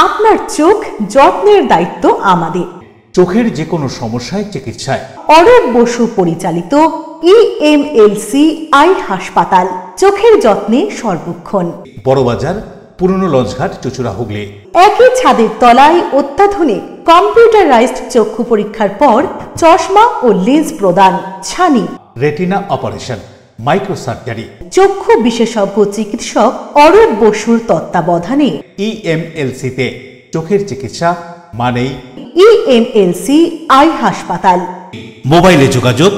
আপনার চোখ যত্নের দায়িত্ব আমাদের। চোখের যে কোনো সমস্যায় চিকিৎসায় অরূপ বসু পরিচালিত EMLC আই হাসপাতাল, চোখের যত্নে সর্বক্ষণ। বড়বাজার, পুরনো লঞ্চঘাট, চুচুড়া, হুগলি। একই ছাদের তলায় অত্যাধুনিক কম্পিউটারাইজড চক্ষু পরীক্ষার পর চশমা ও লেন্স প্রদান, ছানি, রেটিনা অপারেশন, মাইক্রোসার্জারি। চক্ষু বিশেষজ্ঞ চিকিৎসক অরূপ বসুর তত্ত্বাবধানে EMLC-তে চোখের চিকিৎসা মানেই EMLC আই হাসপাতাল। মোবাইলে যোগাযোগ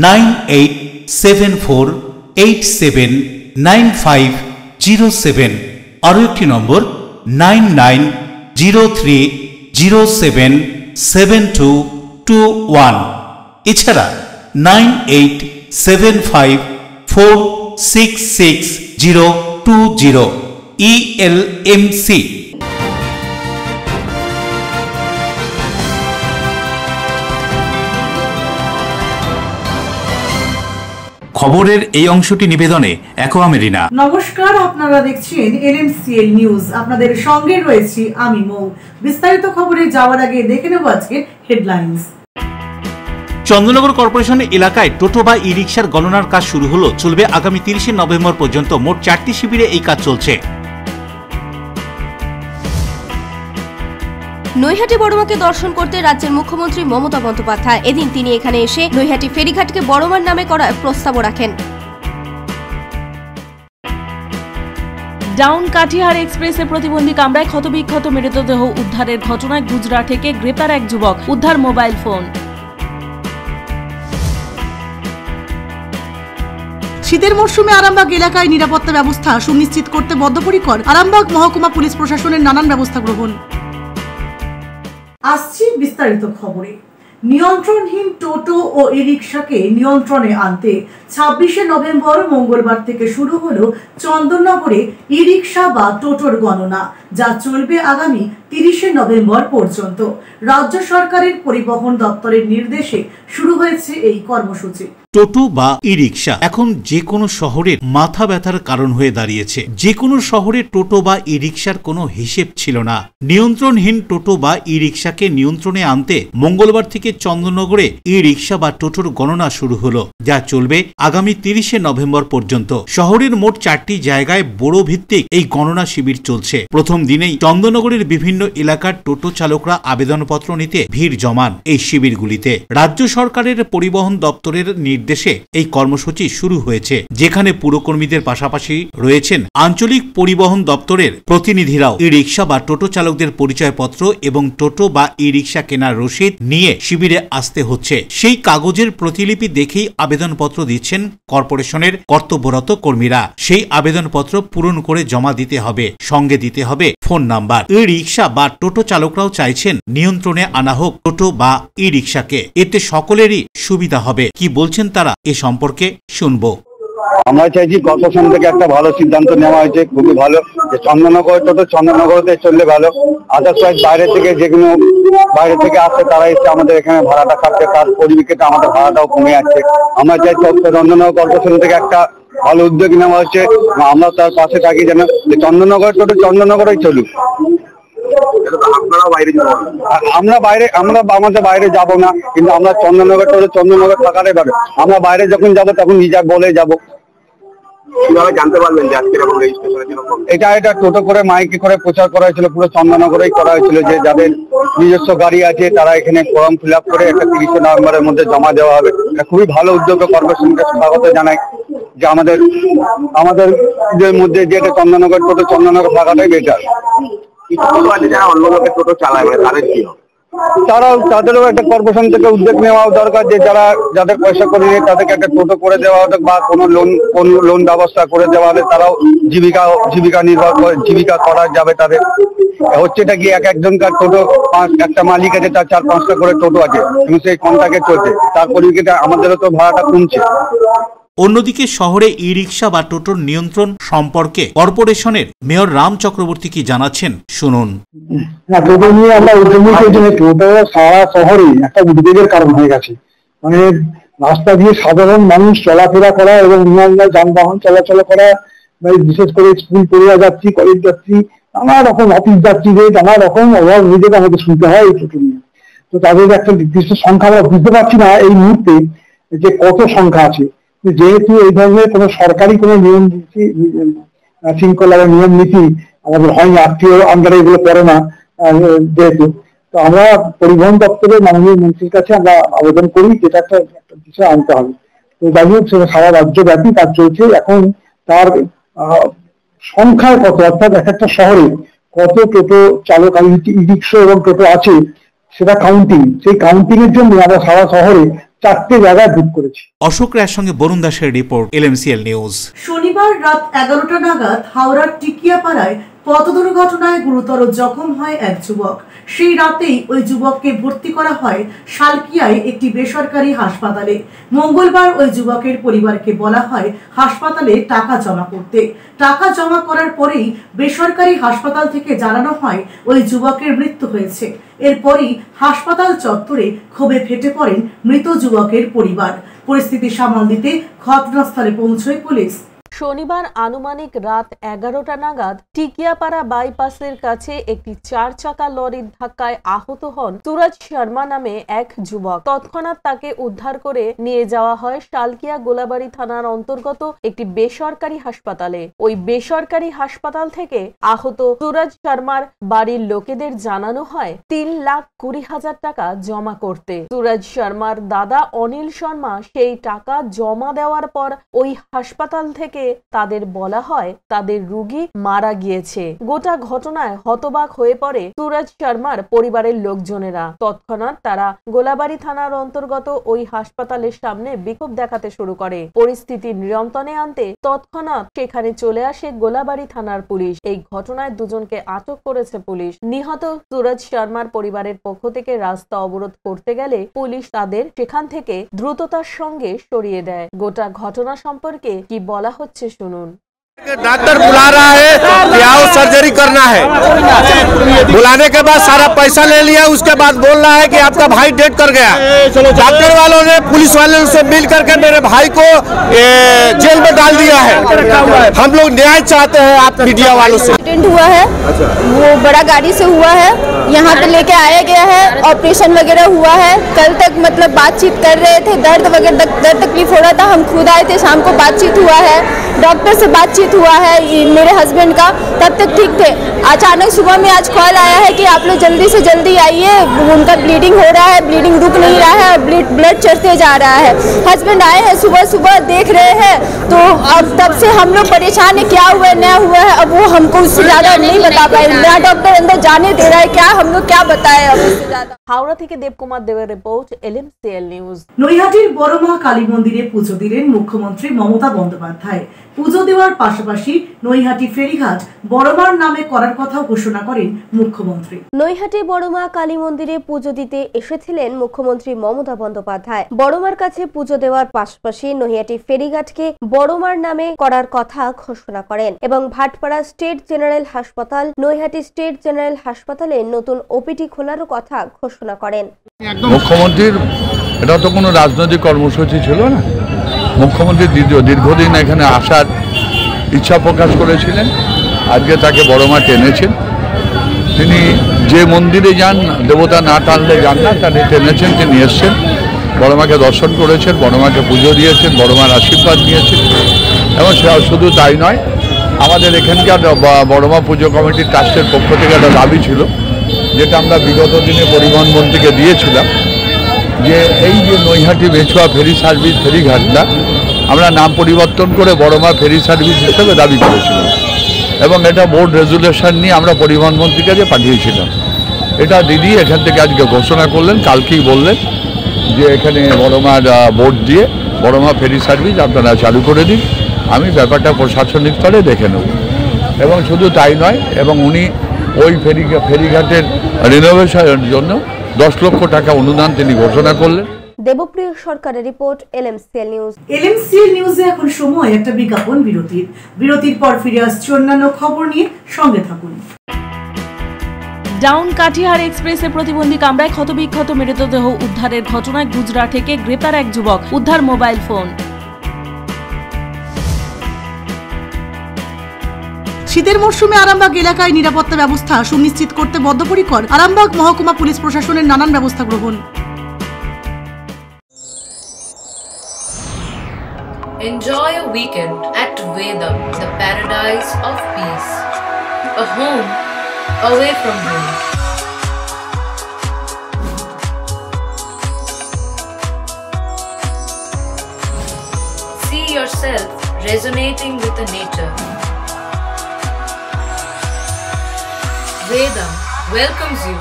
9874879507। আরও একটি নম্বর 9903077221। এছাড়া 9875466020। ELMC। খবরের এই অংশটি নিবেদনে অ্যাকোয়া মেরিনা। নমস্কার, আপনারা দেখছেন LMCL নিউজ। আপনাদের সঙ্গে রয়েছি আমি মৌ। বিস্তারিত খবরে যাওয়ার আগে দেখে নেব আজকের হেডলাইন্স। চন্দননগর কর্পোরেশন এলাকায় টোটো বা ই রিক্সার গণনার কাজ শুরু হলো। চলবে আগামী 30শে নভেম্বর পর্যন্ত। মোট 4টি শিবিরে এই কাজ চলছে। নৈহাটি বড়মাকে দর্শন করতে রাজ্যের মুখ্যমন্ত্রী মমতা বন্দ্যোপাধ্যায় এদিন তিনি এখানে এসে নৈহাটি ফেরিঘাটকে বড়মার নামে করার প্রস্তাবও রাখেন। ডাউন কাটিহার এক্সপ্রেসে প্রতিবন্ধী কামরায় ক্ষতবিক্ষত মৃতদেহ উদ্ধারের ঘটনায় গুজরাট থেকে গ্রেপ্তার এক যুবক, উদ্ধার মোবাইল ফোন। শীতের মরশুমে আরামবাগ এলাকায় নিরাপত্তা ব্যবস্থা সুনিশ্চিত করতে বদ্ধপরিকর আরামবাগ মহকুমা পুলিশ প্রশাসনের নানান ব্যবস্থা গ্রহণ। আসছি বিস্তারিত খবরে। নিয়ন্ত্রণহীন টোটো ও ই রিক্সাকে নিয়ন্ত্রণে আনতে 26শে নভেম্বর মঙ্গলবার থেকে শুরু হলো চন্দননগরে ই রিক্সা বা টোটোর গণনা, যা চলবে আগামী 30শে নভেম্বর পর্যন্ত। রাজ্য সরকারের পরিবহন দপ্তরের নির্দেশে শুরু হয়েছে এই কর্মসূচি। টোটো বা ই রিক্সা এখন যে কোনো শহরের মাথা ব্যথার কারণ হয়ে দাঁড়িয়েছে। যে কোনো শহরে টোটো বা ই রিক্সার কোনো হিসেব ছিল না। নিয়ন্ত্রণহীন টোটো বা ই রিক্সাকে নিয়ন্ত্রণে আনতে মঙ্গলবার থেকে চন্দননগরে ই রিক্সা বা টোটোর গণনা শুরু হলো, যা চলবে আগামী 30শে নভেম্বর পর্যন্ত। শহরের মোট 4টি জায়গায় বড় ভিত্তিক এই গণনা শিবির চলছে। প্রথম দিনেই চন্দননগরের বিভিন্ন এলাকার টোটো চালকরা আবেদনপত্র নিতে ভিড় জমান এই শিবিরগুলিতে। রাজ্য সরকারের পরিবহন দপ্তরের নির্দেশে এই কর্মসূচি শুরু হয়েছে, যেখানে পুরকর্মীদের পাশাপাশি রয়েছেন আঞ্চলিক পরিবহন দপ্তরের প্রতিনিধিরাও। ই রিক্সা বা টোটো চালকদের পরিচয়পত্র এবং টোটো বা ই রিক্সা কেনার রসিদ নিয়ে শিবিরে আসতে হচ্ছে। সেই কাগজের প্রতিলিপি দেখেই আবেদনপত্র দিচ্ছেন কর্পোরেশনের কর্তব্যরত কর্মীরা। সেই আবেদনপত্র পূরণ করে জমা দিতে হবে, সঙ্গে দিতে হবে ফোন নাম্বার। ই রিক্সা বা টোটো চালকরাও চাইছেন নিয়ন্ত্রণে আনা হোক টোটো বা ই রিক্সাকে, এতে সকলেরই সুবিধা হবে। কি বলছেন তারা এ সম্পর্কে শুনবো। আমরা চাইছি কর্পোরেশন থেকে একটা ভালো সিদ্ধান্ত নেওয়া হয়েছে, খুবই ভালো, যে চন্দননগর টোটো চন্দননগরতে চললে ভালো। আদার্সওয়াইজ বাইরে থেকে যেগুলো বাইরে থেকে আসছে তারা এসে আমাদের এখানে ভাড়াটা খাচ্ছে, তার পরিপ্রেক্ষিতে আমাদের ভাড়াটাও কমে যাচ্ছে। আমরা চাই চন্দননগর কর্পোরেশন থেকে একটা ভালো উদ্যোগ নেওয়া হচ্ছে, আমরা তার পাশে থাকি যেন চন্দননগর টোটো চন্দননগরেই চলুক। আমরা আমাদের বাইরে যাব না, কিন্তু আমরা চন্দননগর টোটো চন্দননগর থাকাটাই পারে। আমরা বাইরে যখন যাব তখন রিজার্ভ বলে যাব। কিভাবে জানতে পারবেন যে আজকে এরকম রেজিস্ট্রেশন? এটা টোটো করে মাইকে করে প্রচার করা হয়েছিল, পুরো চন্দননগরেই করা হয়েছিল, যে যাদের নিজস্ব গাড়ি আছে তারা এখানে ফর্ম ফিল আপ করে একটা 30শে নভেম্বরের মধ্যে জমা দেওয়া হবে। খুবই ভালো উদ্যোগ, কর্পোরেশনকে স্বাগত জানাই যে আমাদের মধ্যে যে চন্দননগর টোটো চন্দননগর থাকাটাই বেটার। যারা অন্য লোকের টোটো চালায় তাদের কি হবে? তাদেরও একটা কর্পোরেশন থেকে উদ্যোগ নেওয়া দরকার, যে যাদের পয়সা করে নিয়ে তাদেরকে একটা টোটো করে দেওয়া হবে বা কোনো লোন ব্যবস্থা করে দেওয়া হবে। তারাও জীবিকা করা যাবে তাদের। হচ্ছেটা কি একজনকার টোটো একটা মালিক আছে, তার 4-5টা করে টোটো আছে এবং সেই কন্ট্রাক্টে চলছে, তার পরিপ্রেক্ষিতে আমাদেরও তো ভাড়াটা কমছে। অন্যদিকে শহরে ই রিক্সা বা টোটোর নিয়ন্ত্রণ সম্পর্কে কর্পোরেশনের মেয়র রাম চক্রবর্তী কি জানাচ্ছেন, শুনুন। টোটো নিয়ে আমরা টোটো সারা শহরে একটা উদ্বেগের কারণ হয়ে গেছে। মানে রাস্তা দিয়ে সাধারণ মানুষ চলাফেরা করা এবং অন্যান্য যানবাহন চলাচল করা, বিশেষ করে স্কুল পড়ুয়া যাত্রী, কলেজ যাত্রী নানা রকম অফিস যাত্রীদের নানা রকম অভাব নিজেকে আমাদের শুনতে হয় এই টোটো নিয়ে। তো তাদের একটা নির্দিষ্ট সংখ্যা আমরা বুঝতে পারছি না এই মুহূর্তে যে কত সংখ্যা আছে, যেহেতু এই ধরনের কোনো সরকারি কোনো নিয়ম নীতি শৃঙ্খলা বা নিয়ম নীতি আমাদের হয়নি, আত্মীয় আন্ডারে এগুলো পড়ে না যেহেতু। তো আমরা পরিবহন দপ্তরের মাননীয় মন্ত্রীর কাছে আমরা আবেদন করি যেটা একটা বিষয় আনতে হবে। তো যাই হোক, সেটা সারা রাজ্যব্যাপী কাজ চলছে। এখন তার সংখ্যায় কত, অর্থাৎ এক একটা শহরে কত টোটো চালক ই রিক্সা এবং টোটো আছে সেটা কাউন্টিং, সেই কাউন্টিং এর জন্য আমরা সারা শহরে 4টে জায়গায় বুক করেছি। অশোক রায়ের সঙ্গে বরুণ দাসের রিপোর্ট, LMCL নিউজ। শনিবার রাত 11টা নাগাদ হাওড়ার টিকিয়াপাড়ায় পথ দুর্ঘটনায় গুরুতর জখম হয় এক যুবক। সেই রাতেই ওই যুবককে ভর্তি করা হয় শালকিয়ায় একটি বেসরকারি হাসপাতালে। মঙ্গলবার ওই যুবকের পরিবারকে বলা হয় হাসপাতালে টাকা জমা করতে। টাকা জমা করার পরেই বেসরকারি হাসপাতাল থেকে জানানো হয় ওই যুবকের মৃত্যু হয়েছে। এরপরই হাসপাতাল চত্বরে ক্ষোভে ফেটে পড়েন মৃত যুবকের পরিবার। পরিস্থিতি সামাল দিতে ঘটনাস্থলে পৌঁছয় পুলিশ। শনিবার আনুমানিক রাত 11টা নাগাদ টিকিয়াপাড়া বাইপাসের কাছে একটি 4 চাকা লরির ধাক্কায় আহত হন সুরজ শর্মা নামে এক যুবক। তৎক্ষণাৎ তাকে উদ্ধার করে নিয়ে যাওয়া হয় শালকিয়া গোলাবাড়ি থানার অন্তর্গত একটি বেসরকারি হাসপাতালে। ওই বেসরকারি হাসপাতাল থেকে আহত সুরজ শর্মার বাড়ির লোকেদের জানানো হয় 3,20,000 টাকা জমা করতে। সুরজ শর্মার দাদা অনিল শর্মা সেই টাকা জমা দেওয়ার পর ওই হাসপাতাল থেকে তাদের বলা হয় তাদের রোগী মারা গিয়েছে। গোটা ঘটনায় হতবাক হয়ে পড়ে সুরজ শর্মার পরিবারের লোকজনেরা। তৎক্ষণাৎ তারা গোলাবাড়ি থানার অন্তর্গত ওই হাসপাতালের সামনে বিক্ষোভ দেখাতে শুরু করে। পরিস্থিতি নিয়ন্ত্রণে আনতে তৎক্ষণাৎ সেখানে চলে আসে গোলাবাড়ি থানার পুলিশ। এই ঘটনায় দুজনকে আটক করেছে পুলিশ। নিহত সুরজ শর্মার পরিবারের পক্ষ থেকে রাস্তা অবরোধ করতে গেলে পুলিশ তাদের সেখান থেকে দ্রুততার সঙ্গে সরিয়ে দেয়। গোটা ঘটনা সম্পর্কে কি বলা হচ্ছে শুনুন। डॉक्टर बुला रहा है कि आओ सर्जरी करना है। बुलाने के बाद सारा पैसा ले लिया, उसके बाद बोल रहा है कि आपका भाई डेथ कर गया। डॉक्टर वालों ने पुलिस वालों से मिल करके मेरे भाई को जेल में डाल दिया है। हम लोग न्याय चाहते हैं आप मीडिया वालों से। एक्सीडेंट हुआ है, वो बड़ा गाड़ी से हुआ है, यहाँ पे लेके आया गया है, ऑपरेशन वगैरह हुआ है। कल तक मतलब बातचीत कर रहे थे, दर्द तकलीफ हो रहा था, हम खुद आए थे, शाम को बातचीत हुआ है, डॉक्टर से बातचीत हुआ है मेरे हस्बैंड का, तब तक ठीक थे। अचानक सुबह में आज कॉल आया है कि आप लोग जल्दी से जल्दी आइए, उनका ब्लीडिंग हो रहा है, ब्लीडिंग रुक नहीं रहा है, ब्लड चढ़ते जा रहा है। हस्बैंड आए हैं, सुबह सुबह देख रहे हैं, तो अब तब से हम लोग परेशान है, क्या हुआ है नया हुआ है, अब वो हमको उससे ज्यादा नहीं बता पाए। नया डॉक्टर अंदर जाने दे रहा है, क्या हम लोग क्या बताए अब उससे ज्यादा। হাওড়া থেকে দেবকুমার দেবের রিপোর্ট, LMCL নিউজ। নৈহাটির বড়মা কালী মন্দিরে পুজো দিলেন মুখ্যমন্ত্রী মমতা বন্দ্যোপাধ্যায়। পুজো দেওয়ার পাশাপাশি নৈহাটি ফেরিঘাট বড়মার নামে করার কথা ঘোষণা করেন মুখ্যমন্ত্রী। নৈহাটি বড়মা কালী মন্দিরে পুজো দিতে এসেছিলেন মুখ্যমন্ত্রী মমতা বন্দ্যোপাধ্যায়। বড়মার কাছে পুজো দেওয়ার পাশাপাশি নৈহাটি ফেরিঘাটকে বড়মার নামে করার কথা ঘোষণা করেন এবং ভাটপাড়া স্টেট জেনারেল হাসপাতাল, নৈহাটি স্টেট জেনারেল হাসপাতালে নতুন ওপিডি খোলারও কথা ঘোষণা করেন। মুখ্যমন্ত্রীর এটা তো কোনো রাজনৈতিক কর্মসূচি ছিল না। মুখ্যমন্ত্রী দীর্ঘদিন এখানে আসার ইচ্ছা প্রকাশ করেছিলেন, আজকে তাকে বড়মা টেনেছেন। তিনি যে মন্দিরে যান, দেবতা না টানলে যান না, তাকে টেনেছেন, তিনি এসছেন, বড়মাকে দর্শন করেছেন, বড়মাকে পুজো দিয়েছেন, বড়মার আশীর্বাদ নিয়েছেন। এবং শুধু তাই নয়, আমাদের এখানকার বড়মা পুজো কমিটির ট্রাস্টের পক্ষ থেকে একটা দাবি ছিল, যেটা আমরা বিগত দিনে পরিবহন মন্ত্রীকে দিয়েছিলাম, যে এই যে নৈহাটি বেছুয়া ফেরি সার্ভিস ফেরিঘাটটা আমরা নাম পরিবর্তন করে বড়মা ফেরি সার্ভিস হিসেবে দাবি করেছিলাম এবং এটা বোর্ড রেজুলেশন নিয়ে আমরা পরিবহন মন্ত্রীর কাছে পাঠিয়েছিলাম। এটা দিদি এখান থেকে আজকে ঘোষণা করলেন, কালকেই বললেন যে এখানে বড়মার বোর্ড দিয়ে বড়মা ফেরি সার্ভিস আপনারা চালু করে দিন, আমি ব্যাপারটা প্রশাসনিক স্তরে দেখে নেব। এবং শুধু তাই নয়, এবং উনি ওই ফেরিঘাটের রিনোভেশনের জন্য 10 লক্ষ টাকা অনুদান তিনি ঘোষণা করলেন। দেবপ্রিয় সরকারের রিপোর্ট, LMCL নিউজ। LMCL নিউজে এখন সময় একটা বিজ্ঞাপন বিরতির। বিরতির পর ফিরে আসছে অন্যান্য খবর নিয়ে, সঙ্গে থাকুন। ডাউন কাটিহার এক্সপ্রেসে প্রতিবন্ধী কামরায় ক্ষতবিক্ষত মৃতদেহ উদ্ধারের ঘটনায় গুজরাট থেকে গ্রেপ্তার এক যুবক, উদ্ধার মোবাইল ফোন। শীতের মরশুমে আরামবাগ এলাকায় নিরাপত্তা ব্যবস্থা সুনিশ্চিত করতে বদ্ধপরিকর আরামবাগ মহকুমা পুলিশ প্রশাসনের নানান ব্যবস্থা গ্রহণ। Enjoy a weekend at Vedam, the paradise of peace. A home away from home. See yourself resonating with the nature. Vedam welcomes you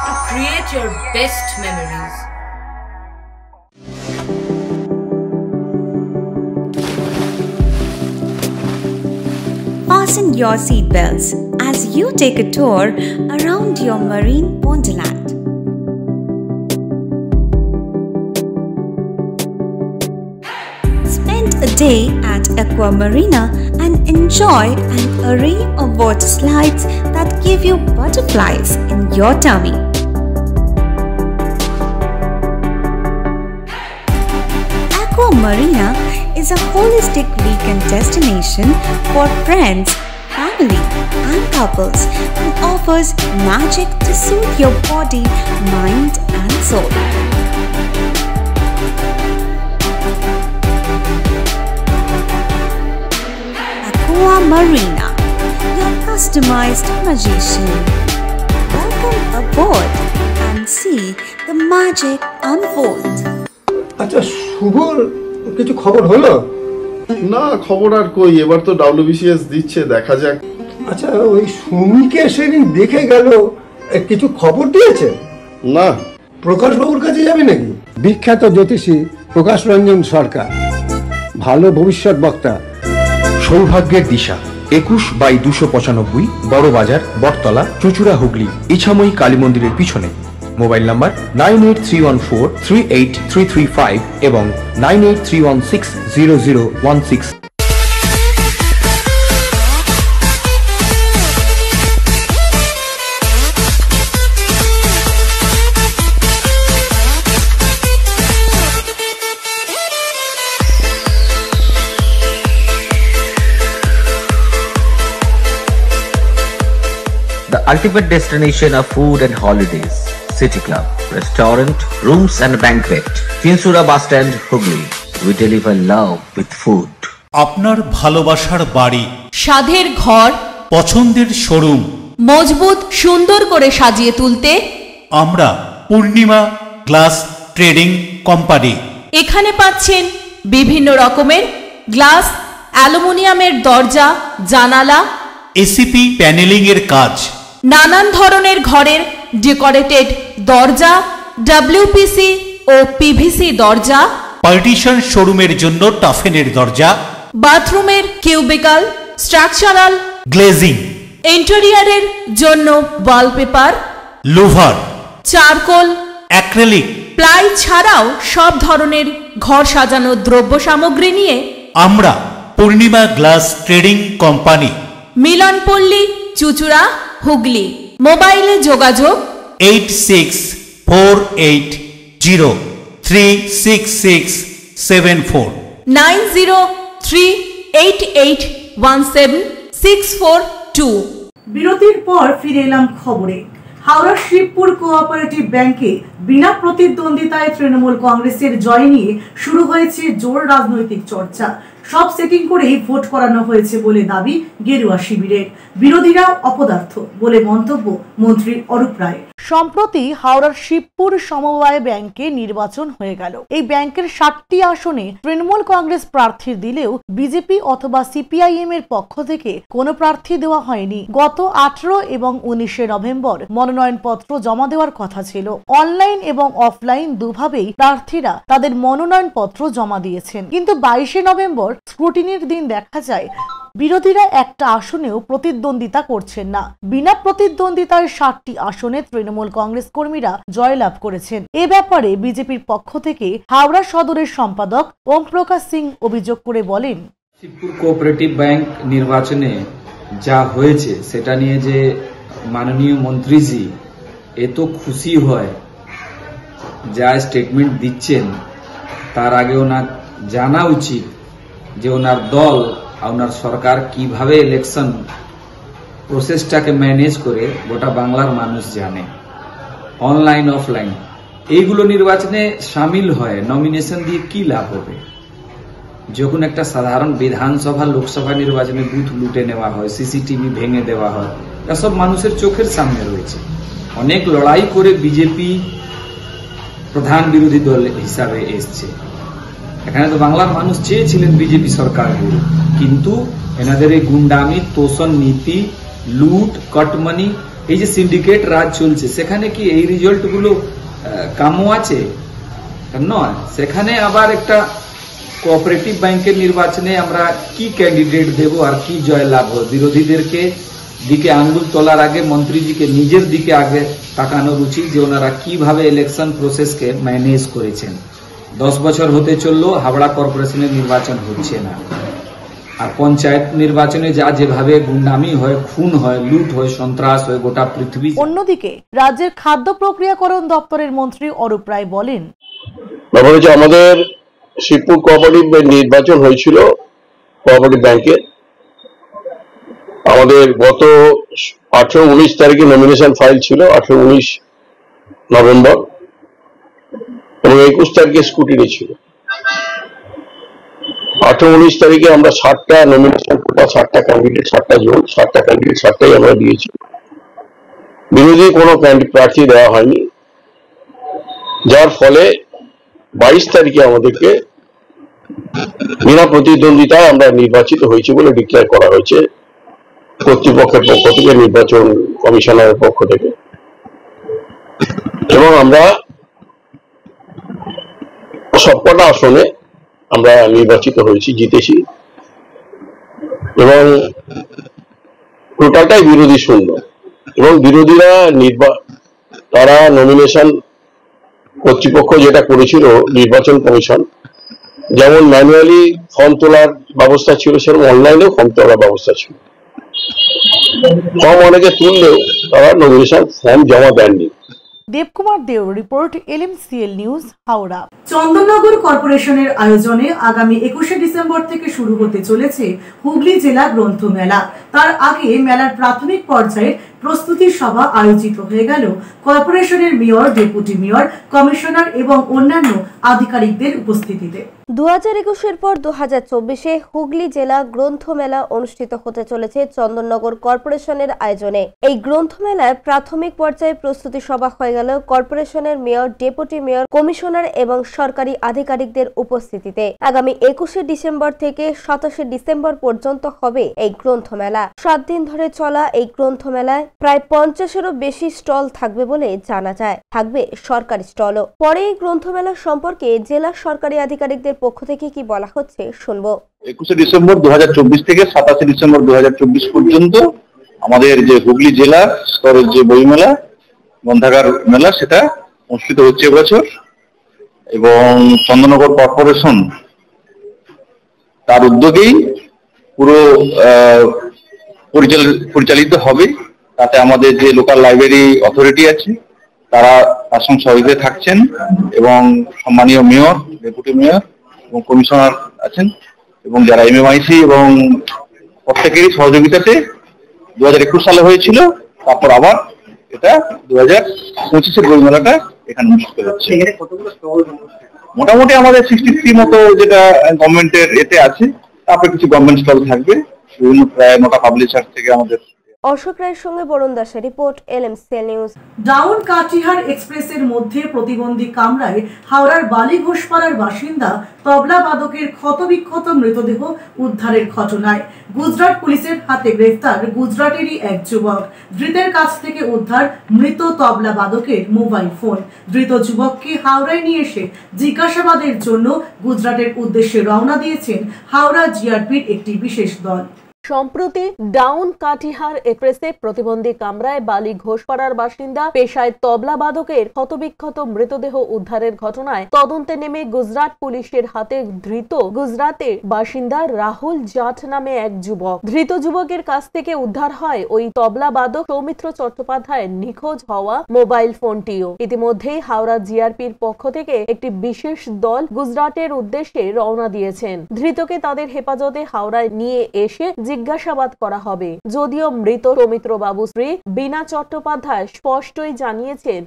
to create your best memories. Fasten your seatbelts as you take a tour around your marine wonderland. Spend a day at Aqua Marina and enjoy an array of water slides that give you butterflies in your tummy. Aqua Marina is a holistic weekend destination for friends, family and couples and offers magic to soothe your body, mind and soul. Aqua Marina, your customized magician. Welcome aboard and see the magic unfold. আচ্ছা শুভর কিছু খবর হলো? না খবর আর কই, এবার তো WBCS দিচ্ছে, দেখা যাক। আচ্ছা ওই সুমিকে সেদিন দেখে গেল, কিছু খবর দিয়েছে? না। প্রকাশ বাবুর কাছে যাবে নাকি? বিখ্যাত জ্যোতিষী প্রকাশ রঞ্জন সরকার, ভালো ভবিষ্যৎ বক্তা। সৌভাগ্যের দিশা 21/295 বড় বাজার, বটতলা, চুচুড়া, হুগলি, ইছাময়ী কালী মন্দিরের পিছনে। মোবাইল নাম্বার 9831438335 এবং 9831600016। The ultimate destination of food and holidays. City Club, restaurant, rooms and banquet. Finsura Bus Stand, Hugli. We deliver love with food. আপনার ভালোবাসার বাড়ি, স্বাদের ঘর, পছন্দের শোরুম মজবুত সুন্দর করে সাজিয়ে তুলতে আমরা পূর্ণিমা গ্লাস ট্রেডিং কোম্পানি। এখানে পাচ্ছেন বিভিন্ন রকমের গ্লাস, অ্যালুমিনিয়ামের দরজা, জানালা, এসিপি প্যানেলিং এর কাজ, নানান ধরনের ঘরের ডেকোরেটেড দরজা, WPC ও PVC দরজা, পার্টিশন শোরুমের জন্য টাফেনের দরজা, বাথরুমের কিউবিকাল, স্ট্রাকচারাল গ্লেজিং, ইন্টেরিয়রের জন্য wallpaper, louver, charcoal, acrylic, ply ছাড়াও সব ধরনের ঘর সাজানোর দ্রব্য সামগ্রী নিয়ে আমরা Purnima glass trading company, Milanpalli, চুচুড়া, হুগলি। মোবাইলে যোগাযোগ 8640366674 9038817642। বিরতির পর ফিরে এলাম খবরে। হাওড়া শিবপুর কোঅপারেটিভ ব্যাংকে বিনা প্রতিদ্বন্দ্বিতায় তৃণমূল কংগ্রেসের জয় নিয়ে শুরু হয়েছে জোর রাজনৈতিক চর্চা। সব সেটিং করেই ভোট করানো হয়েছে বলে দাবি গেরুয়া শিবিরের। বিরোধীরা অপদার্থ বলে মন্তব্য মন্ত্রী অরূপ রায়। সম্প্রতি হাওড়ার শিবপুর সমবায় ব্যাংকে নির্বাচন হয়ে গেল। এই ব্যাংকের 7টি আসনে তৃণমূল কংগ্রেস প্রার্থী দিলেও বিজেপি অথবা CPIM এর পক্ষ থেকে কোনো প্রার্থী দেওয়া হয়নি। গত 18 এবং 19 নভেম্বর মনোনয়নপত্র জমা দেওয়ার কথা ছিল। অনলাইন এবং অফলাইন দুভাবেই প্রার্থীরা তাদের মনোনয়নপত্র জমা দিয়েছেন, কিন্তু 22 নভেম্বর স্ক্রুটিনির দিন দেখা যায় বিরোধীরা একটা আসনেও প্রতিদ্বন্দ্বিতা করছেন না। বিনা প্রতিদ্বন্দ্বিতায় 7টি আসনে তৃণমূল কংগ্রেস কর্মীরা জয়লাভ করেছেন। এ ব্যাপারে বিজেপির পক্ষ থেকে হাওড়া সদরের সম্পাদক ওম প্রকাশ সিং অভিযোগ করে বলেন, শিবপুর কোঅপারেটিভ ব্যাংক নির্বাচনে যা হয়েছে সেটা নিয়ে যে মাননীয় মন্ত্রীজি এত খুশি হয়, যা স্টেটমেন্ট দিচ্ছেন, তার আগে ওনার জানা উচিত যে ওনার দল আর ওনার সরকার কিভাবে ইলেকশন প্রসেসটাকে ম্যানেজ করে গোটা বাংলার মানুষ জানে। অনলাইন অফলাইন এইগুলো নির্বাচনে সামিল হয়, নমিনেশন দিয়ে কি লাভ হবে? যখন একটা সাধারণ বিধানসভা লোকসভা নির্বাচনে বুথ লুটে নেওয়া হয়, সিসিটিভি ভেঙে দেওয়া হয়, এসব মানুষের চোখের সামনে রয়েছে। অনেক লড়াই করে বিজেপি প্রধান বিরোধী দল হিসাবে এসছে। এখানে তো বাংলার মানুষ চেয়েছিলেন বিজেপি সরকার গড়ুক, কিন্তু এনাদের এই গুন্ডামি, তোষণ নীতি, লুট, কটমানি, এই যে সিন্ডিকেট রাজ চলছে, সেখানে কি এই রেজাল্ট গুলো কামও আছে? নয়। সেখানে আবার একটা কোঅপারেটিভ ব্যাংকের নির্বাচনে আমরা কি ক্যান্ডিডেট দেব আর কি জয়লাভ হবে? বিরোধীদেরকে দিকে আঙ্গুল তোলার আগে মন্ত্রীজিকে নিজের দিকে আগে তাকানোর উচিত যে ওনারা কিভাবে ইলেকশন প্রসেসকে ম্যানেজ করেছেন। 10 বছর হতে চললো, হাওড়া কর্পোরেশনের নির্বাচন হচ্ছে না। আর পঞ্চায়েত নির্বাচনে যা যেভাবে গুন্ডামি হয়, খুন হয়, লুট হয়, সন্ত্রাস হয় গোটা পৃথিবী। অন্যদিকে রাজ্যের খাদ্য প্রক্রিয়াকরণ দপ্তরের মন্ত্রী অরূপ রায় বলেন, আমাদের শিবপুর কোঅপারেটিভ নির্বাচন হয়েছিল কোঅপারেটিভ ব্যাংকে। আমাদের গত 18-19 তারিখে নমিনেশন ফাইল ছিল, 18-19 নভেম্বর, এবং 21 তারিখে স্কুটিনি ছিল। 18-19 তারিখে আমরা 60টা নমিনেশন, 60টা ক্যান্ডিডেট, 60টা জোন, 60টা ক্যান্ডিডেট, 60টাই আমরা দিয়েছি। বিরোধী কোনো প্রার্থী দেওয়া হয়নি, যার ফলে 22 তারিখে আমাদেরকে বিনা প্রতিদ্বন্দ্বিতায় আমরা নির্বাচিত হয়েছি বলে ডিক্লেয়ার করা হয়েছে কর্তৃপক্ষের পক্ষ থেকে, নির্বাচন কমিশনারের পক্ষ থেকে। এবং আমরা সবকটা আসনে আমরা নির্বাচিত হয়েছি, জিতেছি, এবং টোটালটাই বিরোধী শূন্য। এবং বিরোধীরা তারা নমিনেশন কর্তৃপক্ষ যেটা করেছিল, নির্বাচন কমিশন, যেমন ম্যানুয়ালি ফর্ম তোলার ব্যবস্থা ছিল, সেরকম অনলাইনেও ফর্ম তোলার ব্যবস্থা ছিল। ফর্ম অনেকে তুললেও তারা নমিনেশন ফর্ম জমা দেননি। দেবকুমার দেও report, LMCL news, Howrah. Chandannagar কর্পোরেশনের আয়োজনে আগামী 21শে ডিসেম্বর থেকে শুরু হতে চলেছে হুগলি জেলা গ্রন্থ মেলা। তার আগে মেলার প্রাথমিক পর্যায়ের প্রস্তুতি সভা আয়োজিত হয়ে গেল কর্পোরেশনের মেয়র, ডেপুটি মেয়র, কমিশনার এবং অন্যান্য আধিকারিকদের উপস্থিতিতে। 2021-এর পর 2024-এ হুগলি জেলা গ্রন্থ মেলা অনুষ্ঠিত হতে চলেছে চন্দননগর কর্পোরেশনের আয়োজনে। এই গ্রন্থ মেলায় প্রাথমিক পর্যায়ে প্রস্তুতি সভা হয়ে গেল কর্পোরেশনের মেয়র, ডেপুটি মেয়র, কমিশনার এবং সরকারি আধিকারিকদের উপস্থিতিতে। আগামী 21শে ডিসেম্বর থেকে 27শে ডিসেম্বর পর্যন্ত হবে এই গ্রন্থ মেলা। 7 দিন ধরে চলা এই গ্রন্থ মেলায় প্রায় 50-এরও বেশি স্টল থাকবে বলে জানা যায়। থাকবে সরকারি স্টলও। পরে এই গ্রন্থ মেলা সম্পর্কে জেলা সরকারি আধিকারিকদের পক্ষ থেকে কি বলা হচ্ছে শুনবো। 21শে ডিসেম্বর 2024 থেকে 27শে ডিসেম্বর 2024 পর্যন্ত আমাদের যে হুগলি জেলা স্তরের যে বইমেলা, গ্রন্থাগার মেলা, সেটা অনুষ্ঠিত হচ্ছে এবছর। এবং চন্দননগর কর্পোরেশন তার উদ্যোগেই পুরো পরিচালিত হবে। তাতে আমাদের যে লোকাল লাইব্রেরি অথরিটি আছে তারা তার সঙ্গে সহযোগিতায় থাকছেন, এবং সম্মানীয় মেয়র, ডেপুটি মেয়র এবং কমিশনার আছেন, এবং যারা MMIC এবং প্রত্যেকেরই সহযোগিতাতে 2021 সালে হয়েছিল। তারপর আবার এটা 2025-এর বই মেলাটা এখানে অনুষ্ঠিত হচ্ছে। মোটামুটি আমাদের 63 মতো যেটা গভর্নমেন্টের এতে আছে, তারপরে কিছু গভর্নমেন্ট স্টল থাকবে, বিভিন্ন প্রায় 9টা পাবলিশার থেকে আমাদের। অশোক রায়ের সঙ্গে বরুণ দাসের report, LMCL news. Down Katihar এক্সপ্রেসের মধ্যে প্রতিবন্ধী কামরায় হাওড়ার বালিঘোষপাড়ার বাসিন্দা তবলা বাদকের ক্ষতবিক্ষত মৃতদেহ উদ্ধারের ঘটনায় গুজরাট পুলিশের হাতে গ্রেফতার গুজরাটেরই এক যুবক। ধৃতের কাছ থেকে উদ্ধার মৃত তবলা বাদকের মোবাইল ফোন। ধৃত যুবককে হাওড়ায় নিয়ে এসে জিজ্ঞাসাবাদের জন্য গুজরাটের উদ্দেশ্যে রওনা দিয়েছেন হাওড়া GRPর একটি বিশেষ দল। সম্প্রতি ডাউন কাটিহার এক্সপ্রেসে প্রতিবন্ধী কামরায় বালি ঘোষপাড়ার বাসিন্দা পেশায় তবলা বাদকের ক্ষতবিক্ষত মৃতদেহ উদ্ধারের ঘটনায় তদন্তে নেমে গুজরাট পুলিশের হাতে ধৃত গুজরাটের বাসিন্দা রাহুল জাট নামে এক যুবক। ধৃত যুবকের কাছ থেকে উদ্ধার হয় ওই তবলা বাদক সৌমিত্র চট্টোপাধ্যায়ের নিখোঁজ হওয়া মোবাইল ফোনটিও। ইতিমধ্যেই হাওড়া GRPর পক্ষ থেকে একটি বিশেষ দল গুজরাটের উদ্দেশ্যে রওনা দিয়েছেন। ধৃতকে তাদের হেফাজতে হাওড়ায় নিয়ে এসে জিজ্ঞাসাবাদ করা হবে। যদিও মৃত সৌমিত্র বাবু শ্রী বীণা চট্টোপাধ্যায় স্পষ্টই জানিয়েছেন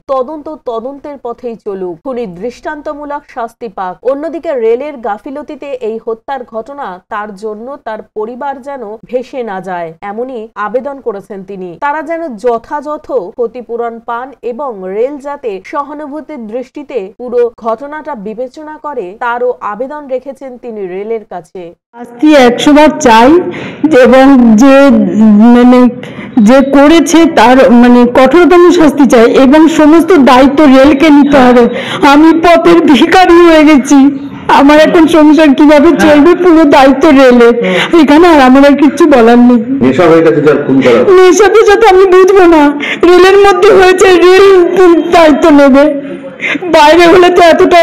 তদন্তের পথেই চলুক, খুনি দৃষ্টান্তমূলক শাস্তি পাক। অন্যদিকে রেলের গাফিলতিতে এই হত্যার ঘটনা তার জন্য তার পরিবার যেন ভেসে না যায় এমনই আবেদন করেছেন তিনি। তারা যেন যথাযথ ক্ষতিপূরণ পান এবং রেল যাতে সহানুভূতির দৃষ্টিতে পুরো ঘটনাটা বিবেচনা করে তারও আবেদন রেখেছেন তিনি রেলের কাছে। শাস্তি 100 বার চাই এবং যে করেছে তার কঠোরতম শাস্তি চাই এবং সমস্ত দায়িত্ব রেলকে নিতে হবে। আমি পথের ভিখারি হয়ে গেছি, আমার এখন সংসার কিভাবে চলবে পুরো দায়িত্ব রেলের। এখানে আর আমার আর কিছু বলার নেই। নেশাতে সাথে আমি বুঝবো না, রেলের মধ্যে হয়েছে, রেল দায়িত্ব নেবে। বাইরে হলে তো এতটা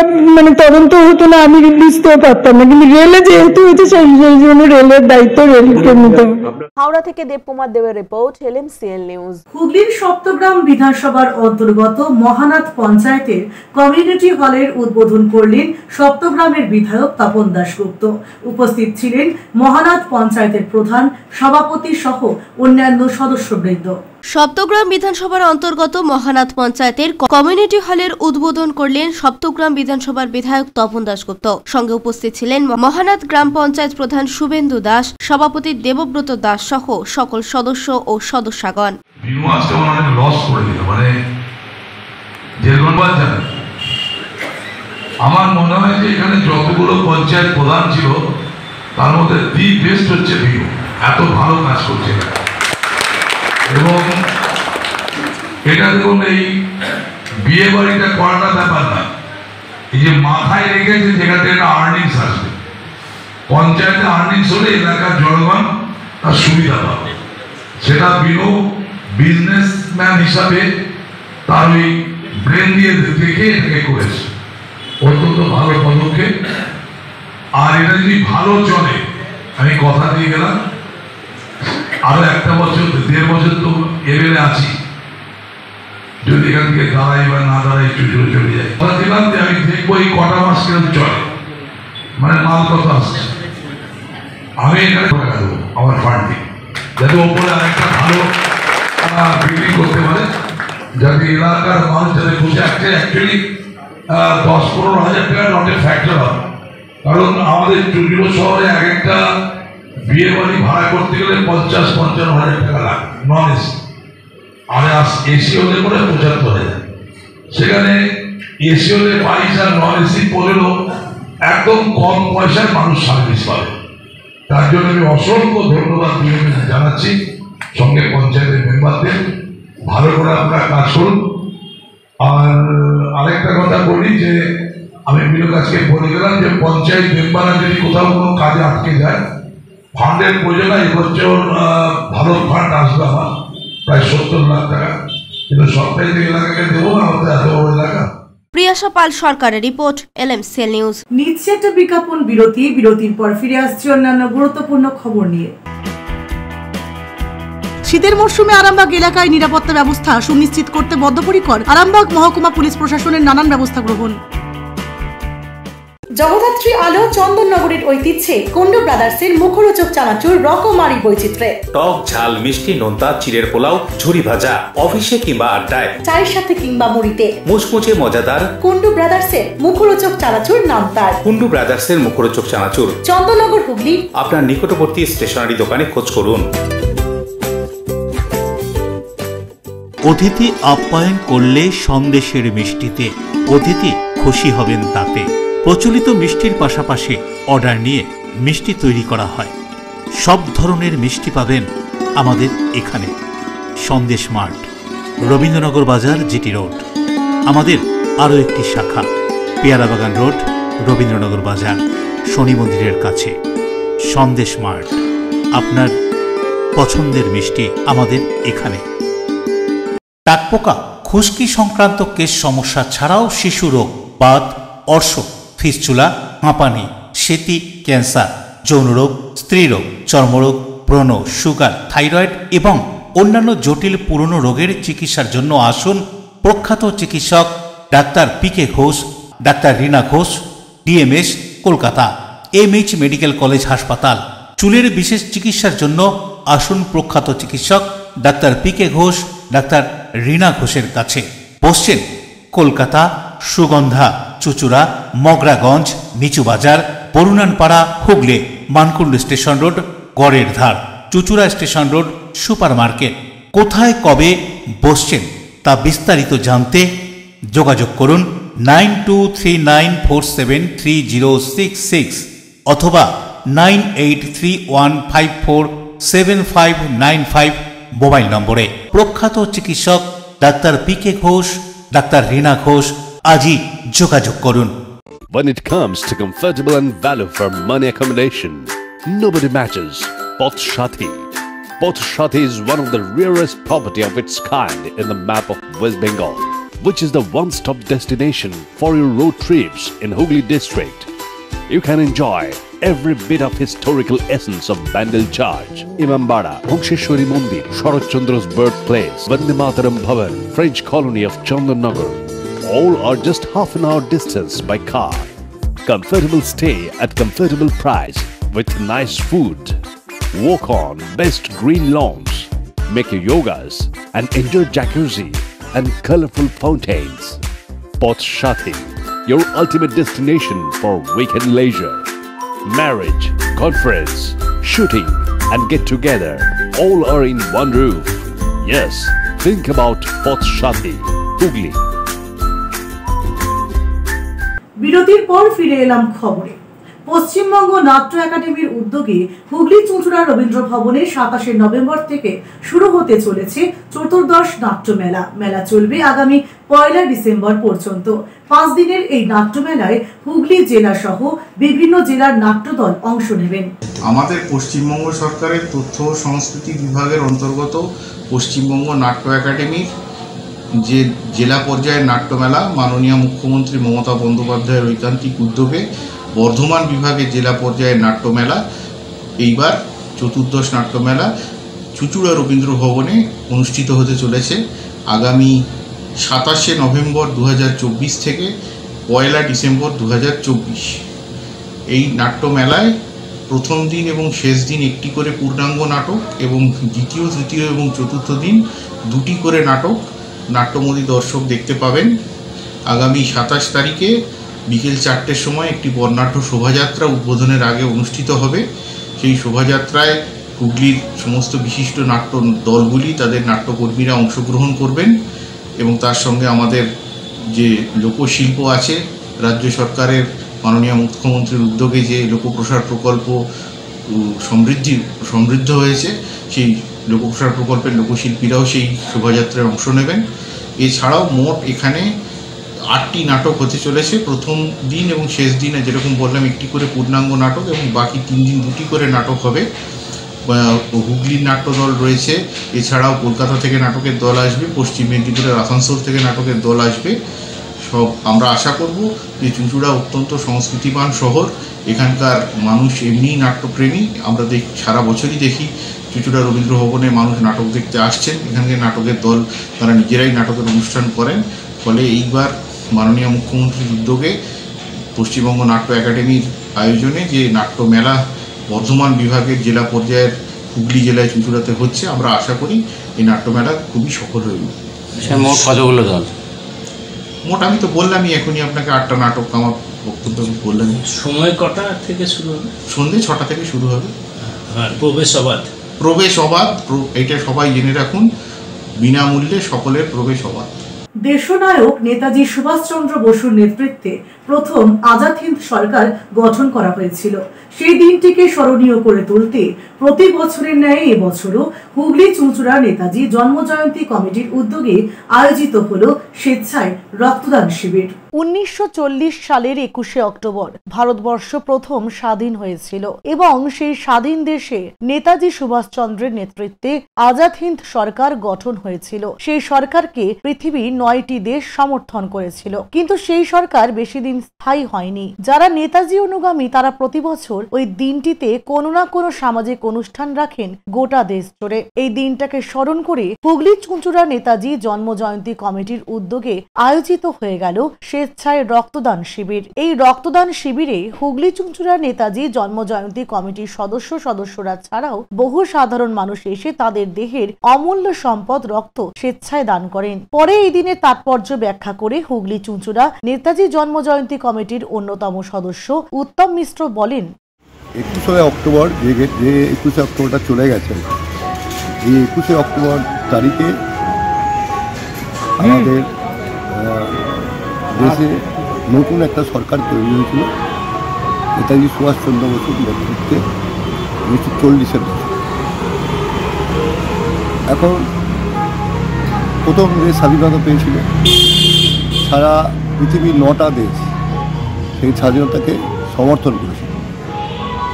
তদন্ত হতো না, আমি বুঝতেও পারতাম না, কিন্তু রেলে যেহেতু হয়েছে সেই জন্য রেলের দায়িত্ব রেলকে নিতে হবে। হাওড়া থেকে দেবকুমার দেবের রিপোর্ট, LMCL নিউজ। হুগলির সপ্তগ্রাম বিধানসভার অন্তর্গত মহানাথ পঞ্চায়েতের কমিউনিটি হলের উদ্বোধন করলেন সপ্তগ্রামের বিধায়ক তপন দাশগুপ্ত। উপস্থিত ছিলেন মহানাথ পঞ্চায়েতের প্রধান, সভাপতি সহ অন্যান্য সদস্যবৃন্দ। সপ্তগ্রাম বিধানসভার অন্তর্গত মহানাথ পঞ্চায়েতের কমিউনিটি হলের উদ্বোধন করলেন সপ্তগ্রাম বিধানসভার বিধায়ক তপন দাশগুপ্ত। সঙ্গে উপস্থিত ছিলেন মহানাথ গ্রাম পঞ্চায়েত প্রধান শুভেন্দু দাস, সভাপতি দেবব্রত দাস সহ সকল সদস্য ও সদস্যগণ। আমার মনে হয় যে এখানে যতগুলো পঞ্চায়েত প্রধান ছিল তার মধ্যে দি বেস্ট হচ্ছে বিনু, এত ভালো কাজ করছে। এবং এটা দেখুন, এই বিয়ে বাড়িটা করাটা ব্যাপার না, এই যে মাথায় রেখেছে যেখান থেকে একটা আর্নিংস আসবে, পঞ্চায়েতে আর্নিংস হলে এলাকার জনগণ তার সুবিধা পাবে। সেটা বিনু বিজনেসম্যান হিসাবে তার ওই ব্রেন দিয়ে দেখে এটাকে করেছে, অত্যন্ত ভালো পদক্ষেপ। আর এটা যদি ভালো চলে, আমি কথা দিয়ে গেলাম আরো 1 বছর 1.5 বছর তো এমএলএ আছি, যদি এখান থেকে দাঁড়াই বা না দাঁড়াই চলে যায়। কথা দিলাম যে আমি দেখবো এই কটা মাস কিরকম চলে, মাল কত আসছে, আমি এখানে টাকা দেবো আমার ফান্ডে, যাতে ওপরে আরেকটা ভালো বিল্ডিং করতে পারে, যাতে এলাকার মানুষ যাতে খুশি। অ্যাকচুয়ালি 10-15 হাজার টাকা নট এ ফ্যাক্টর হবে, কারণ আমাদের চুটিলো শহরে একটা বিয়ে বাড়ি ভাড়া করতে গেলে 50-55 হাজার টাকা লাগে নন এসি, আর এসি হলে করে 75,000। সেখানে এসি হলে 22 আর নন এসি 15, একদম কম পয়সায় মানুষ সার্ভিস পাবে। তার জন্য আমি অসংখ্য ধন্যবাদ জানাচ্ছি, সঙ্গে পঞ্চায়েতের মেম্বারদের। ভালো করে আপনারা কাজ করুন। আর আরেকটা কথা বলি যে আমি বিনোদ আজকে বলে গেলাম যে পঞ্চায়েত মেম্বাররা যদি কোথাও কোনো কাজে আটকে যায়, ফান্ডের প্রয়োজন। এবছর ভালো ফান্ড আসবে আমার প্রায় 70 লাখ টাকা, কিন্তু সরকারি এলাকাকে দেবো না, আমাদের এত বড় এলাকা। প্রিয়াশা পাল সরকারের রিপোর্ট, LMCL নিউজ। নিচ্ছে একটা বিজ্ঞাপন বিরতি, বিরতির পর ফিরে আসছে অন্যান্য গুরুত্বপূর্ণ খবর নিয়ে। শীতের মরশুমে আরামবাগ এলাকায় নিরাপত্তা ব্যবস্থা সুনিশ্চিত করতে বদ্ধপরিকর আরামবাগ মহকুমা পুলিশ প্রশাসনের নানান ব্যবস্থা গ্রহণ। জগদ্ধাত্রী আলো চন্দননগরের ঐতিহ্যে কুন্ডু ব্রাদার্সের মুখরোচক চানাচুর রকমারি বৈচিত্র্যে, টক ঝাল মিষ্টি নোনতা চিড়ের পোলাও ঝুরি ভাজা, অফিসে কিংবা আড্ডায়, চায়ের সাথে কিংবা মুড়িতে মুচমুচে মজাদার কুন্ডু ব্রাদার্সের মুখরোচক চানাচুর নাম তার। কুন্ডু ব্রাদার্সের মুখরোচক চানাচুর চন্দননগর, হুগলি। আপনার নিকটবর্তী স্টেশনারি দোকানে খোঁজ করুন। অতিথি আপ্যায়ন করলে সন্দেশের মিষ্টিতে অতিথি খুশি হবেন তাতে। প্রচলিত মিষ্টির পাশাপাশি অর্ডার নিয়ে মিষ্টি তৈরি করা হয়। সব ধরনের মিষ্টি পাবেন আমাদের এখানে। সন্দেশ মার্ট, রবীন্দ্রনগর বাজার, জিটি রোড। আমাদের আরও একটি শাখা পেয়ারাবাগান রোড, রবীন্দ্রনগর বাজার, শনি মন্দিরের কাছে। সন্দেশ মার্ট, আপনার পছন্দের মিষ্টি আমাদের এখানে। টাকপোকা, খুশকি সংক্রান্ত কেশ সমস্যা ছাড়াও শিশু রোগ, বাত, অর্শ, ফিস্চুলা, হাঁপানি, সেতি, ক্যান্সার, যৌনরোগ, স্ত্রীরোগ, চর্মরোগ, ব্রণ, সুগার, থাইরয়েড এবং অন্যান্য জটিল পুরনো রোগের চিকিৎসার জন্য আসুন প্রখ্যাত চিকিৎসক doctor PK Ghosh, doctor Rina Ghosh, DMS, Kolkata. MH medical college হাসপাতাল, চুলের বিশেষ চিকিৎসার জন্য আসুন প্রখ্যাত চিকিৎসক doctor PK. Ghosh, doctor Rina ঘোষের কাছে। বসছেন কলকাতা, সুগন্ধা, চুচুড়া, মগরাগঞ্জ, নিচু বাজার, বরুণানপাড়া, হুগলি, মানকুণ্ড স্টেশন রোড, গড়ের ধার, Chuchura station road, super market. কোথায় কবে বসছেন তা বিস্তারিত জানতে যোগাযোগ করুন 9239473066 অথবা 9831547595 মোবাইল নম্বরে। প্রখ্যাত চিকিৎসক doctor PK. Ghosh, doctor Rina Ghosh, আজই যোগাযোগ করুন। When it comes to comfortable and value for money accommodation, nobody matches Poth Shati. Poth Shati is one of the rarest property of its kind in the map of West Bengal, which is the one-stop destination for your road trips in Hooghly district. You can enjoy every bit of historical essence of Bandel Church, Imambara, Bhongsheshwari Mandir, Sharat Chandra's birthplace, Vande Mataram Bhavan, French colony of Chandannagar. All are just half an hour distance by car. Comfortable stay at comfortable price with nice food. Walk on best green lawns, make your yogas and enjoy jacuzzi and colorful fountains. Poth Shati, your ultimate destination for weekend leisure. Marriage, conference, shooting and get together all are in one roof. Yes, think about Poth Shati, Hooghly. বিরতির পর ফিরে এলাম খবরে। পশ্চিমবঙ্গ নাট্য একাডেমির উদ্যোগে হুগলি চুঁচুড়া রবীন্দ্র ভবনে 27 November থেকে শুরু হতে চলেছে চতুর্দশ নাট্যমেলা। মেলা চলবে আগামী 1 ডিসেম্বর পর্যন্ত। 5 দিনের এই নাট্যমেলায় হুগলি জেলা সহ বিভিন্ন জেলার নাট্যদল অংশ নেবেন। আমাদের পশ্চিমবঙ্গ সরকারের তথ্য ও সংস্কৃতি বিভাগের অন্তর্গত পশ্চিমবঙ্গ নাট্য একাডেমির যে জেলা পর্যায়ের নাট্যমেলা মাননীয় মুখ্যমন্ত্রী মমতা বন্দ্যোপাধ্যায়ের ঐকান্তিক উদ্যোগে বর্ধমান বিভাগের জেলা পর্যায়ের নাট্যমেলা, এইবার চতুর্দশ নাট্যমেলা চুঁচুড়া রবীন্দ্র ভবনে অনুষ্ঠিত হতে চলেছে আগামী 27 নভেম্বর 2024 থেকে 1 ডিসেম্বর 2024। এই নাট্যমেলায় প্রথম দিন এবং শেষ দিন একটি করে পূর্ণাঙ্গ নাটক এবং দ্বিতীয়, তৃতীয় এবং চতুর্থ দিন 2টি করে নাটক নাট্যমোদী দর্শক দেখতে পাবেন। আগামী 27 তারিখে বিকেল 4টের সময় একটি বর্ণাঢ্য শোভাযাত্রা উদ্বোধনের আগে অনুষ্ঠিত হবে। সেই শোভাযাত্রায় হুগলির সমস্ত বিশিষ্ট নাট্য দলগুলি তাদের নাট্যকর্মীরা অংশগ্রহণ করবেন এবং তার সঙ্গে আমাদের যে লোকশিল্প আছে, রাজ্য সরকারের মাননীয় মুখ্যমন্ত্রীর উদ্যোগে যে লোকপ্রসার প্রকল্প সমৃদ্ধ হয়েছে, সেই লোকপ্রসার প্রকল্পের লোকশিল্পীরাও সেই শোভাযাত্রায় অংশ নেবেন। এছাড়াও মোট এখানে 8টি নাটক হতে চলেছে। প্রথম দিন এবং শেষ দিনে যেরকম বললাম একটি করে পূর্ণাঙ্গ নাটক এবং বাকি 3 দিন 2টি করে নাটক হবে। হুগলির নাট্যদল রয়েছে, এছাড়াও কলকাতা থেকে নাটকের দল আসবে, পশ্চিম মেদিনীপুরের আসানসোল থেকে নাটকের দল আসবে। সব আমরা আশা করব যে চুঁচুড়া অত্যন্ত সংস্কৃতিবান শহর, এখানকার মানুষ এমনিই নাট্যপ্রেমী। আমরা সারা বছরই দেখি চুঁচুড়া রবীন্দ্র ভবনে মানুষ নাটক দেখতে আসছেন, এখানকার নাটকের দল তারা নিজেরাই নাটকের অনুষ্ঠান করেন। ফলে এইবার মাননীয় মুখ্যমন্ত্রীর উদ্যোগে পশ্চিমবঙ্গ নাট্য একাডেমির আয়োজনে যে নাট্যমেলা বর্ধমান বিভাগের জেলা পর্যায়ের হুগলি জেলায় চুঁচুড়াতে হচ্ছে, আমরা আশা করি এই নাট্যমেলা খুবই সফল হয়ে উঠবে। মোট কতগুলো দল? মোট আমি তো বললামই এখনই আপনাকে 8টা নাটক আমার বক্তব্য বললাম। সময় কটা থেকে শুরু হবে? সন্ধ্যে 6টা থেকে শুরু হবে। প্রবেশ অবাধ এটা সবাই জেনে রাখুন, বিনামূল্যে সকলের প্রবেশ অবাধ। দেশনায়ক নেতাজি সুভাষচন্দ্র বসুর নেতৃত্বে প্রথম আজাদ হিন্দ সরকার গঠন করা হয়েছিল। সেই দিনটিকে স্মরণীয় করে তুলতে প্রতি বছরের ন্যায় এবছরও হুগলি চুঁচুড়া নেতাজি জন্মজয়ন্তী কমিটির উদ্যোগে আয়োজিত হলো স্বেচ্ছায় রক্তদান শিবির। 1940 সালের 21শে অক্টোবর ভারতবর্ষ প্রথম স্বাধীন হয়েছিল এবং সেই স্বাধীন দেশে নেতাজি সুভাষচন্দ্রের নেতৃত্বে আজাদ হিন্দ সরকার গঠন হয়েছিল। সেই সরকারকে পৃথিবী 9টি দেশ সমর্থন করেছিল, কিন্তু সেই সরকার বেশি দিন স্থায়ী হয়নি। যারা নেতাজি অনুগামী তারা প্রতি বছর ওই দিনটিতে কোনো না কোনো সামাজিক অনুষ্ঠান রাখেন গোটা দেশ জুড়ে। এই দিনটাকে স্মরণ করে হুগলি চুঁচুড়া নেতাজি জন্ম জয়ন্তী কমিটির উদ্যোগে আয়োজিত হয়ে গেল স্বেচ্ছায় রক্তদান শিবির। এই রক্তদান শিবিরে হুগলি চুঁচুড়া নেতাজি জন্ম জয়ন্তী কমিটির সদস্যরা ছাড়াও বহু সাধারণ মানুষ এসে তাদের দেহের অমূল্য সম্পদ রক্ত স্বেচ্ছায় দান করেন। পরে এই দিনের তাৎপর্য ব্যাখ্যা করে হুগলি চুঁচুড়া নেতাজি জন্ম জয়ন্তী কমিটির অন্যতম সদস্য উত্তম মিশ্র বলেন, 21 অক্টোবর যে 21 অক্টোবরটা চলে গেছে, এই 21 অক্টোবর তারিখে আমাদের দেশে নতুন একটা সরকার তৈরি হয়েছিল নেতাজি সুভাষচন্দ্র বসুর নেতৃত্বে 1940-এর বছর। এখন প্রথম যে স্বাধীনতা পেয়েছিল সারা পৃথিবীর 9টা দেশ সেই স্বাধীনতাকে সমর্থন করেছিল,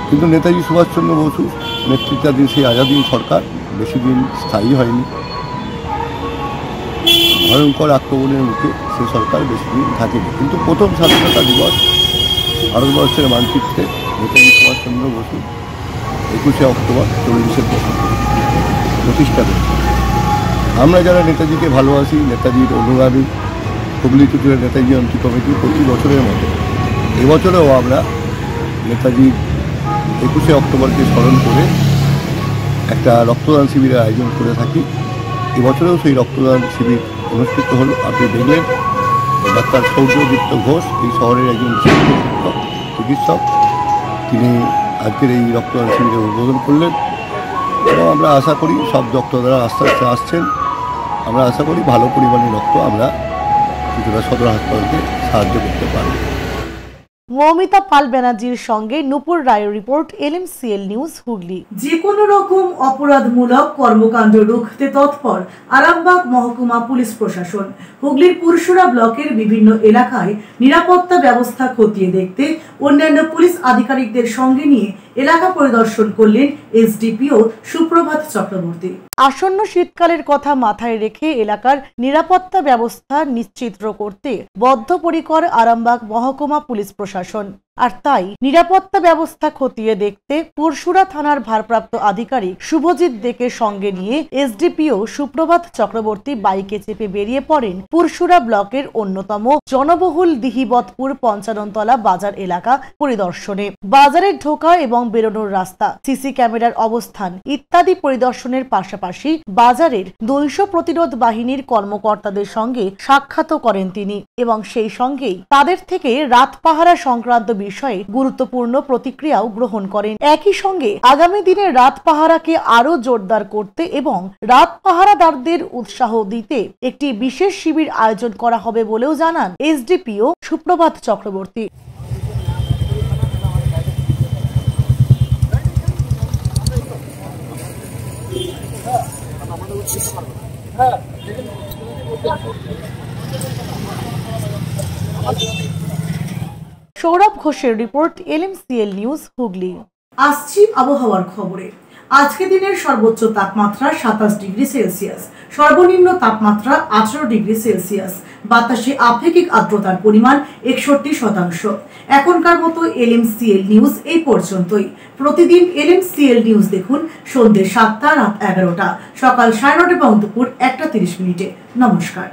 কিন্তু নেতাজি সুভাষচন্দ্র বসুর নেতৃত্বাধীন সেই আজাদী সরকার বেশি দিন স্থায়ী হয়নি। ভয়ঙ্কর আক্রমণের মুখে সে সরকার বেশি দিন থাকেনি, কিন্তু প্রথম স্বাধীনতা দিবস ভারতবর্ষের মানচিত্রে নেতাজি সুভাষচন্দ্র বসু 21 অক্টোবর 40-এর বছর প্রতিষ্ঠা করেছে। আমরা যারা নেতাজিকে ভালোবাসি, নেতাজির অনুগামী, হুগলি চুঁচুড়া নেতাজি জয়ন্তী কমিটি প্রতি বছরের মতো এবছরেও আমরা নেতাজির 21 অক্টোবরকে স্মরণ করে একটা রক্তদান শিবিরের আয়োজন করে থাকি। এবছরেও সেই রক্তদান শিবির অনুষ্ঠিত হল। আপনি দেখলেন ডাক্তার সৌর্যদীপ্ত ঘোষ এই শহরের একজন চিকিৎসক, তিনি আজকের এই রক্তদান শিবিরের উদ্বোধন করলেন এবং আমরা আশা করি সব রক্তদাতা আস্তে আস্তে আসছেন। আমরা আশা করি ভালো পরিমাণে রক্ত আমরা চুঁচুড়া সদর হাসপাতালকে সাহায্য করতে পারব। মৌমিতা পাল ব্যানার্জির সঙ্গে নুপুর রায়ের রিপোর্ট, LMCL নিউজ হুগলি। যে কোনো রকম অপরাধমূলক কর্মকাণ্ড রুখতে তৎপর আরামবাগ মহকুমা পুলিশ প্রশাসন। হুগলির পুরসুরা ব্লকের বিভিন্ন এলাকায় নিরাপত্তা ব্যবস্থা খতিয়ে দেখতে অন্যান্য পুলিশ আধিকারিকদের সঙ্গে নিয়ে এলাকা পরিদর্শন করলেন এসডিপিও সুপ্রভাত চক্রবর্তী। আসন্ন শীতকালের কথা মাথায় রেখে এলাকার নিরাপত্তা ব্যবস্থা নিশ্চিত করতে বদ্ধপরিকর আরামবাগ মহকুমা পুলিশ প্রশাসন। আর তাই নিরাপত্তা ব্যবস্থা খতিয়ে দেখতে পুরসুরা থানার ভারপ্রাপ্ত আধিকারিক শুভজিৎ দেকে সঙ্গে নিয়ে এসডিপিও সুপ্রভাত চক্রবর্তী বাইকে চেপে বেরিয়ে পড়েন পুরসুরা ব্লকের অন্যতম জনবহুল দিহিবতপুর 55 তলা বাজার এলাকা পরিদর্শনে। বাজারের ঢোকা এবং বেরোনোর রাস্তা, সিসি ক্যামেরার অবস্থান ইত্যাদি পরিদর্শনের পাশাপাশি বাজারের দৈশ প্রতিরোধ বাহিনীর কর্মকর্তাদের সঙ্গে সাক্ষাৎ করেন তিনি এবং সেই সঙ্গেই তাদের থেকে রাত পাহারা সংক্রান্ত বিষয়ে গুরুত্বপূর্ণ প্রতিক্রিয়াও গ্রহণ করেন। একই সঙ্গে আগামী দিনে রাত পাহারাকে আরো জোরদার করতে এবং রাত পাহারাদারদের উৎসাহ দিতে একটি বিশেষ শিবির আয়োজন করা হবে বলেও জানান এসডিপিও সুপ্রভাত চক্রবর্তী। সৌরভ ঘোষের রিপোর্ট, LMCL নিউজ হুগলি। আসছি আবহাওয়ার খবরে। আজকে দিনের সর্বোচ্চ তাপমাত্রা 27 ডিগ্রি সেলসিয়াস, সর্বনিম্ন তাপমাত্রা 18 ডিগ্রি সেলসিয়াস। বাতাসে আপেক্ষিক আর্দ্রতার পরিমাণ 61%। এখনকার মতো LMCL নিউজ এই পর্যন্তই। প্রতিদিন LMCL নিউজ দেখুন সন্ধ্যে 7টা, রাত 11টা, সকাল 9:30 এবং দুপুর 1:30। নমস্কার।